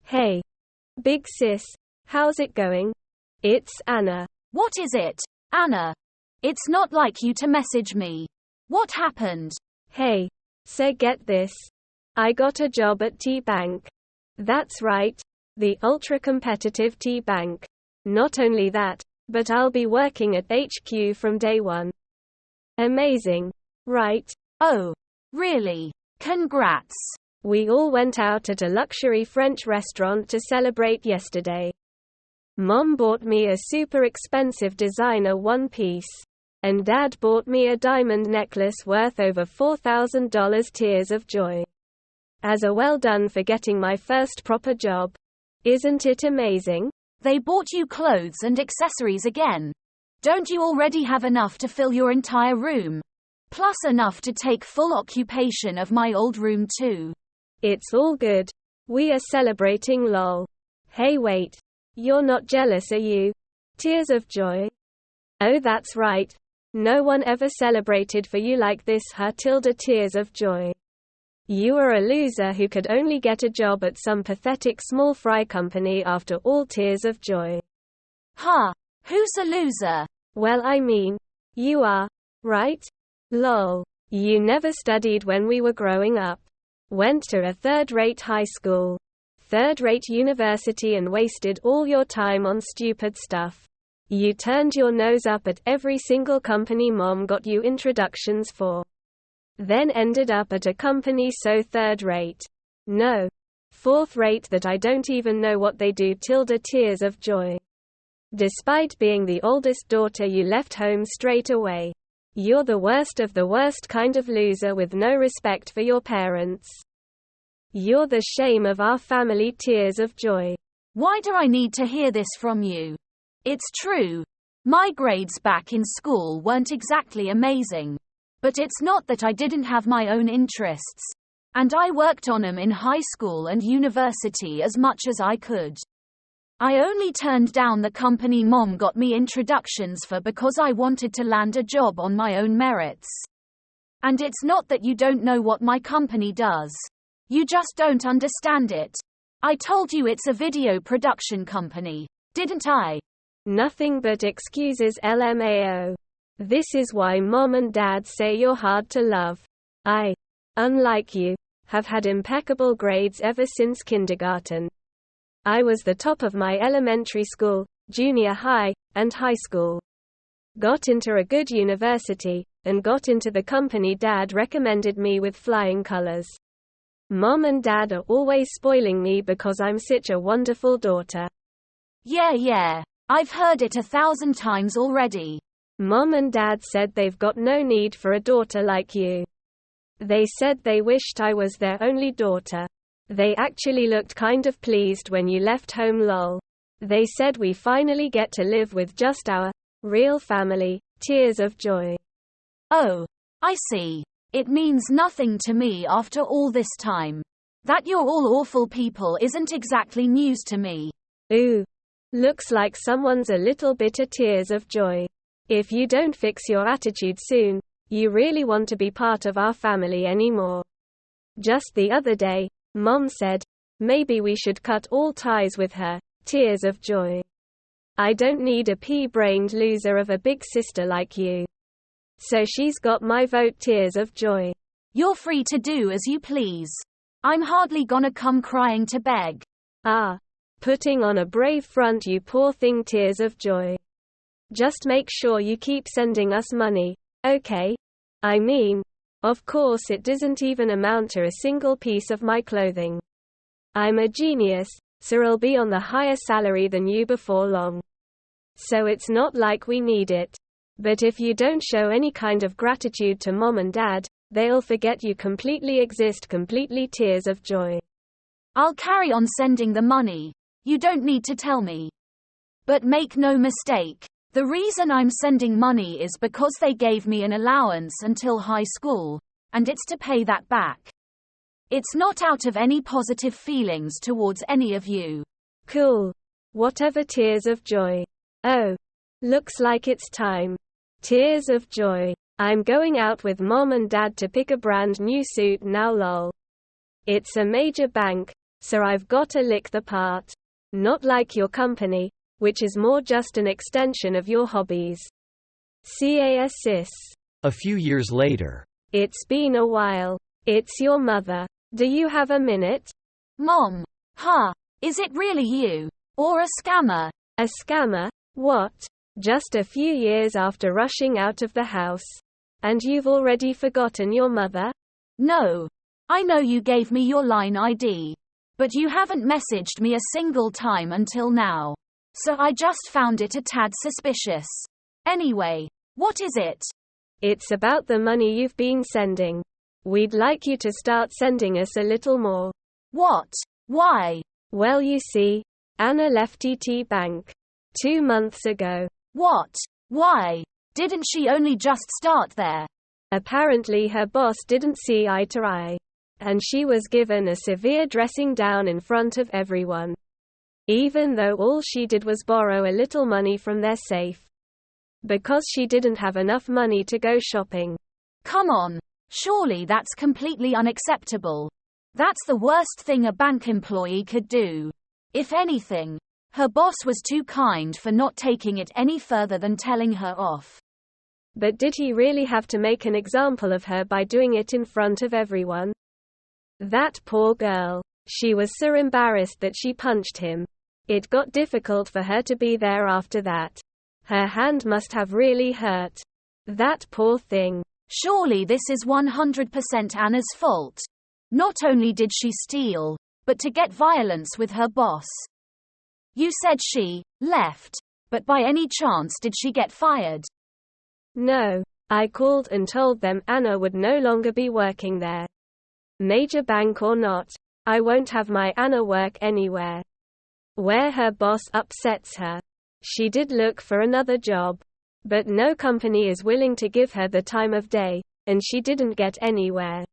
Hey. Big sis. How's it going? It's Anna. What is it, Anna? It's not like you to message me. What happened? Hey. So get this. I got a job at T-Bank. That's right. The ultra-competitive T-Bank. Not only that, but I'll be working at HQ from day one. Amazing. Right? Oh, really? Congrats. We all went out at a luxury French restaurant to celebrate yesterday. Mom bought me a super expensive designer one-piece. And Dad bought me a diamond necklace worth over $4,000. Tears of joy. As a well done for getting my first proper job. Isn't it amazing? They bought you clothes and accessories again. Don't you already have enough to fill your entire room? Plus enough to take full occupation of my old room too. It's all good. We are celebrating lol. Hey wait. You're not jealous, are you? Tears of joy. Oh that's right. No one ever celebrated for you like this, huh? Tears of joy. You are a loser who could only get a job at some pathetic small fry company after all. Tears of joy. Huh? Who's a loser? Well, I mean, you are, right? Lol. You never studied when we were growing up. Went to a third-rate high school, third-rate university and wasted all your time on stupid stuff. You turned your nose up at every single company Mom got you introductions for. Then ended up at a company so third-rate. No. Fourth-rate that I don't even know what they do. Tears of joy. Despite being the oldest daughter, you left home straight away. You're the worst of the worst kind of loser with no respect for your parents. You're the shame of our family. Tears of joy. Why do I need to hear this from you? It's true. My grades back in school weren't exactly amazing. But it's not that I didn't have my own interests. And I worked on them in high school and university as much as I could. I only turned down the company Mom got me introductions for because I wanted to land a job on my own merits. And it's not that you don't know what my company does. You just don't understand it. I told you it's a video production company, didn't I? Nothing but excuses, LMAO. This is why Mom and Dad say you're hard to love. I, unlike you, have had impeccable grades ever since kindergarten. I was the top of my elementary school, junior high, and high school. Got into a good university, and got into the company Dad recommended me with flying colors. Mom and Dad are always spoiling me because I'm such a wonderful daughter. Yeah. I've heard it 1,000 times already. Mom and Dad said they've got no need for a daughter like you. They said they wished I was their only daughter. They actually looked kind of pleased when you left home, lol. They said we finally get to live with just our real family. Tears of joy. Oh, I see. It means nothing to me after all this time. That you're all awful people isn't exactly news to me. Ooh. Looks like someone's a little bitter. Tears of joy. If you don't fix your attitude soon, you really want to be part of our family anymore. Just the other day, Mom said, maybe we should cut all ties with her. Tears of joy. I don't need a pea-brained loser of a big sister like you. So she's got my vote. Tears of joy. You're free to do as you please. I'm hardly gonna come crying to beg. Putting on a brave front, you poor thing. Tears of joy. Just make sure you keep sending us money, okay? I mean, of course it doesn't even amount to a single piece of my clothing. I'm a genius, so I'll be on the higher salary than you before long. So it's not like we need it. But if you don't show any kind of gratitude to Mom and Dad, they'll forget you completely exist. Completely. Tears of joy. I'll carry on sending the money. You don't need to tell me. But make no mistake, the reason I'm sending money is because they gave me an allowance until high school, and it's to pay that back. It's not out of any positive feelings towards any of you. Cool. Whatever. Tears of joy. Oh. Looks like it's time. Tears of joy. I'm going out with Mom and Dad to pick a brand new suit now, lol. It's a major bank, So I've gotta lick the part. Not like your company, which is more just an extension of your hobbies. CASIS. A few years later. It's been a while. It's your mother. Do you have a minute? Mom. Huh. Is it really you? Or a scammer? A scammer? What? Just a few years after rushing out of the house. And you've already forgotten your mother? No. I know you gave me your line ID. But you haven't messaged me a single time until now. So I just found it a tad suspicious. Anyway, what is it? It's about the money you've been sending. We'd like you to start sending us a little more. What? Why? Well, you see, Anna left TT Bank 2 months ago. What? Why? Didn't she only just start there? Apparently her boss didn't see eye to eye. And she was given a severe dressing down in front of everyone. Even though all she did was borrow a little money from their safe. Because she didn't have enough money to go shopping. Come on. Surely that's completely unacceptable. That's the worst thing a bank employee could do. If anything, her boss was too kind for not taking it any further than telling her off. But did he really have to make an example of her by doing it in front of everyone? That poor girl. She was so embarrassed that she punched him. It got difficult for her to be there after that. Her hand must have really hurt. That poor thing. Surely this is 100% Anna's fault. Not only did she steal, but to get violence with her boss. You said she left, but by any chance did she get fired? No. I called and told them Anna would no longer be working there. Major bank or not, I won't have my Anna work anywhere. Where her boss upsets her. She did look for another job. But no company is willing to give her the time of day, and she didn't get anywhere.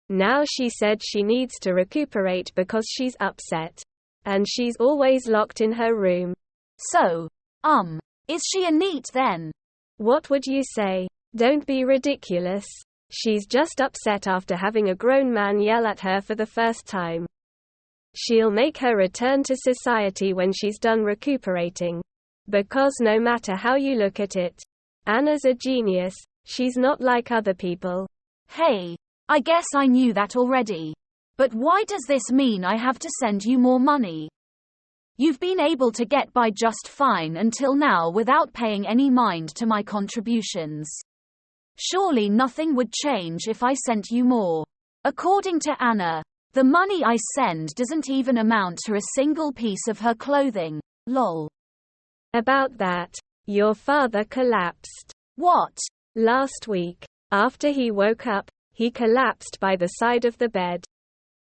Now she said she needs to recuperate because she's upset. And she's always locked in her room. So, is she a NEET then? What would you say? Don't be ridiculous. She's just upset after having a grown man yell at her for the first time. She'll make her return to society when she's done recuperating. Because no matter how you look at it, Anna's a genius. She's not like other people. Hey, I guess I knew that already. But why does this mean I have to send you more money? You've been able to get by just fine until now without paying any mind to my contributions. Surely nothing would change if I sent you more. According to Anna, the money I send doesn't even amount to a single piece of her clothing. Lol. About that, your father collapsed. What? Last week. After he woke up, he collapsed by the side of the bed.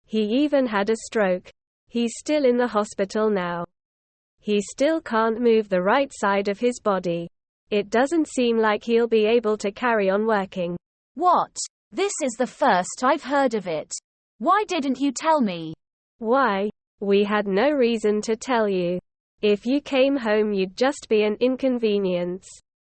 He even had a stroke. He's still in the hospital now. He still can't move the right side of his body. It doesn't seem like he'll be able to carry on working. What? This is the first I've heard of it. Why didn't you tell me? Why? We had no reason to tell you. If you came home, you'd just be an inconvenience.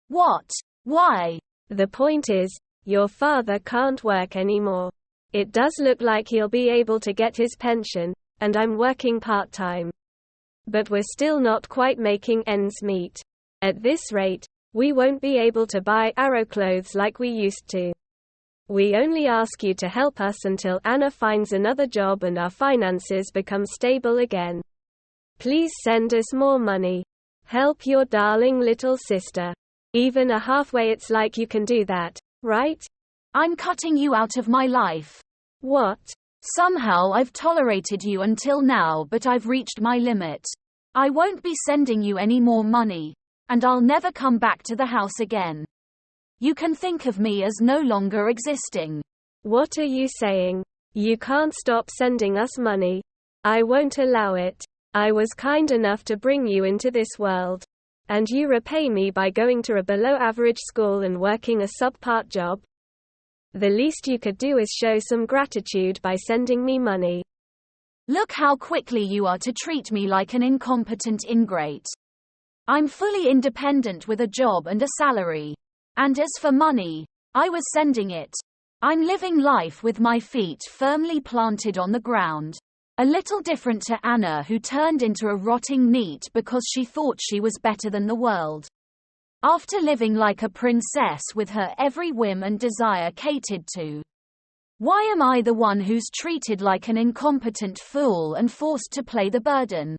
What? Why? The point is, your father can't work anymore. It does look like he'll be able to get his pension, and I'm working part-time. But we're still not quite making ends meet. At this rate, we won't be able to buy Arrow clothes like we used to. We only ask you to help us until Anna finds another job and our finances become stable again. Please send us more money. Help your darling little sister. Even a halfway, it's like you can do that, right? I'm cutting you out of my life. What? Somehow I've tolerated you until now, but I've reached my limit. I won't be sending you any more money. And I'll never come back to the house again. You can think of me as no longer existing. What are you saying? You can't stop sending us money. I won't allow it. I was kind enough to bring you into this world. And you repay me by going to a below-average school and working a subpart job? The least you could do is show some gratitude by sending me money. Look how quickly you are to treat me like an incompetent ingrate. I'm fully independent with a job and a salary. And as for money, I was sending it. I'm living life with my feet firmly planted on the ground. A little different to Anna, who turned into a rotting neat because she thought she was better than the world. After living like a princess with her every whim and desire catered to. Why am I the one who's treated like an incompetent fool and forced to play the burden?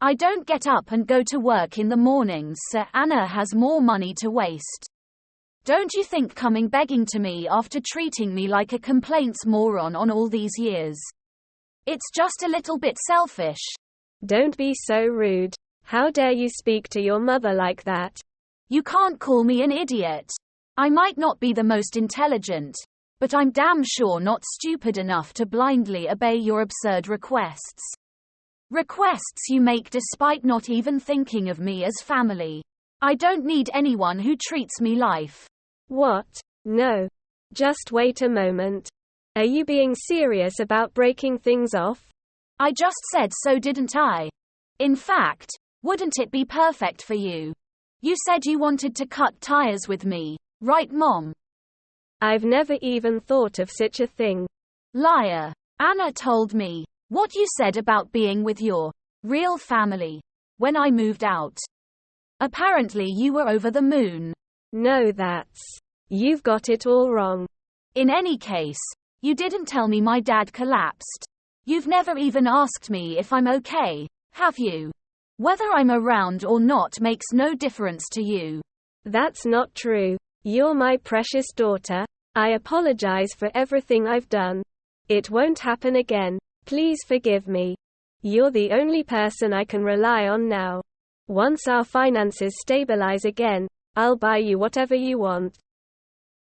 I don't get up and go to work in the mornings, so Anna has more money to waste. Don't you think coming begging to me after treating me like a complaints moron on all these years? It's just a little bit selfish. Don't be so rude. How dare you speak to your mother like that? You can't call me an idiot. I might not be the most intelligent, but I'm damn sure not stupid enough to blindly obey your absurd requests. Requests you make despite not even thinking of me as family. I don't need anyone who treats me life. What? No. Just wait a moment. Are you being serious about breaking things off? I just said so, didn't I? In fact, wouldn't it be perfect for you? You said you wanted to cut tires with me, right, Mom? I've never even thought of such a thing. Liar. Anna told me what you said about being with your real family when I moved out. Apparently you were over the moon. No, you've got it all wrong. In any case, you didn't tell me my dad collapsed. You've never even asked me if I'm okay, have you? Whether I'm around or not makes no difference to you. That's not true. You're my precious daughter. I apologize for everything I've done. It won't happen again. Please forgive me. You're the only person I can rely on now. Once our finances stabilize again, I'll buy you whatever you want.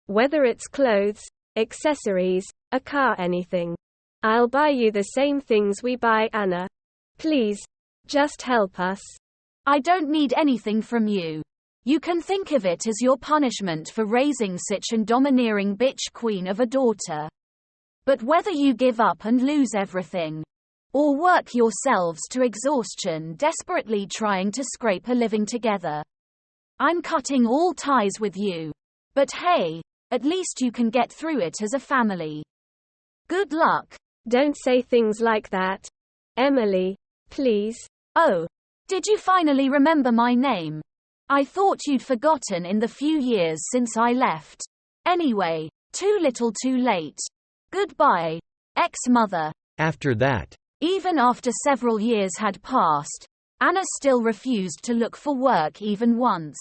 Whether it's clothes, accessories, a car, anything. I'll buy you the same things we buy Anna. Please, just help us. I don't need anything from you. You can think of it as your punishment for raising such an domineering bitch queen of a daughter. But whether you give up and lose everything, or work yourselves to exhaustion desperately trying to scrape a living together, I'm cutting all ties with you. But hey, at least you can get through it as a family. Good luck. Don't say things like that. Emily, please. Oh, did you finally remember my name? I thought you'd forgotten in the few years since I left. Anyway, too little too late. Goodbye, ex-mother. After that, even after several years had passed, Anna still refused to look for work even once,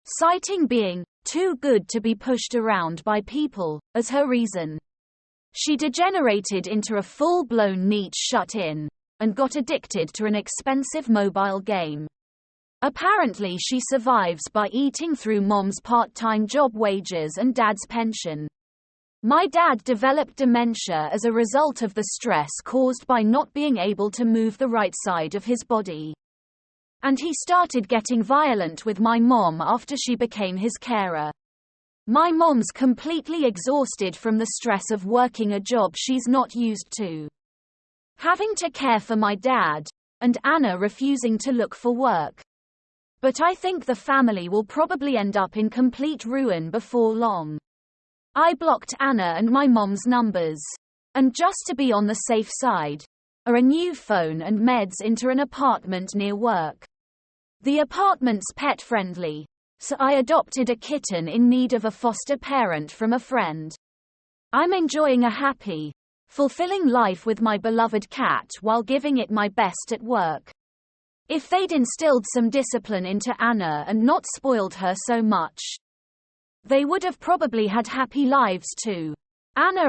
citing being too good to be pushed around by people as her reason. She degenerated into a full-blown neat shut-in, and got addicted to an expensive mobile game. Apparently she survives by eating through Mom's part-time job wages and Dad's pension. My dad developed dementia as a result of the stress caused by not being able to move the right side of his body. And he started getting violent with my mom after she became his carer. My mom's completely exhausted from the stress of working a job she's not used to, having to care for my dad, and Anna refusing to look for work. But I think the family will probably end up in complete ruin before long. I blocked Anna and my mom's numbers. And just to be on the safe side, a new phone and meds into an apartment near work. The apartment's pet-friendly, so I adopted a kitten in need of a foster parent from a friend. I'm enjoying a happy, fulfilling life with my beloved cat while giving it my best at work. If they'd instilled some discipline into Anna and not spoiled her so much, they would have probably had happy lives too. Anna